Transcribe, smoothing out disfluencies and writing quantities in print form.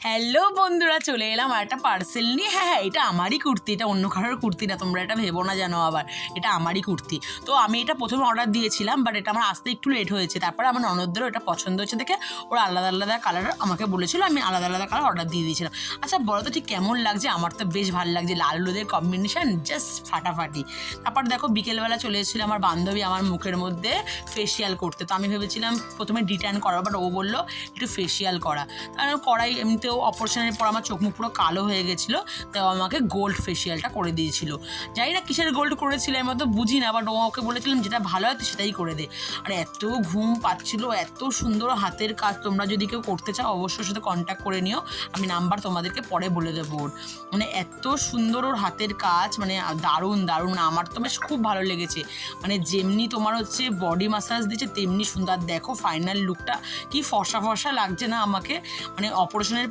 Hello বন্ধুরা, চলে এলাম আর একটা পার্সেল নিয়ে। হ্যাঁ, এটা আমারই কুর্তি, এটা অন্য কারোর কুর্তি না, তোমরা এটা ভেবো না যেন আবার। এটা আমারই কুর্তি। তো আমি এটা প্রথমে অর্ডার দিয়েছিলাম, বাট এটা আমার আসতে একটু লেট হয়েছে। তারপরে আমার ননদদেরও এটা পছন্দ হয়েছে দেখে ওরা আলাদা আলাদা কালার আমাকে বলেছিল, আমি আলাদা আলাদা কালার অর্ডার দিয়ে দিয়েছিলাম। আচ্ছা বলো তো ঠিক কেমন লাগছে? আমার তো বেশ ভালো লাগছে, লাল হলুদের কম্বিনেশন জাস্ট ফাটাফাটি। তারপর দেখো বিকেলবেলা চলে এসেছিল আমার বান্ধবী আমার মুখের মধ্যে ফেসিয়াল করতে। তো আমি ভেবেছিলাম প্রথমে ডিট্যান করা, বাট ও বললো একটু ফেসিয়াল করা। কারণ করাই এমনিতেও অপারেশনের পর আমার চোখ মুখ পুরো কালো হয়ে গেছিলো, তাও আমাকে গোল্ড ফেসিয়ালটা করে দিয়েছিল। জানি না কিসের গোল্ড করেছিল, আমি অত বুঝি না, বাট ওকে বলেছিলাম যেটা ভালো হয় সেটাই করে দে। আর এত ঘুম পাচ্ছিল, এত সুন্দর হাতের কাজ। তোমরা যদি কেউ করতে চাও অবশ্যই সাথে কন্ট্যাক্ট করে নিও, আমি নাম্বার তোমাদেরকে পরে বলে দেবো ওর। মানে এত সুন্দর ওর হাতের কাজ, মানে দারুণ দারুণ। আমার তো বেশ খুব ভালো লেগেছে। মানে যেমনি তোমার হচ্ছে বডি মাসাজ দিচ্ছে তেমনি সুন্দর। দেখো ফাইনাল লুকটা কি ফর্সা ফর্সা লাগছে না আমাকে, মানে অপারেশনের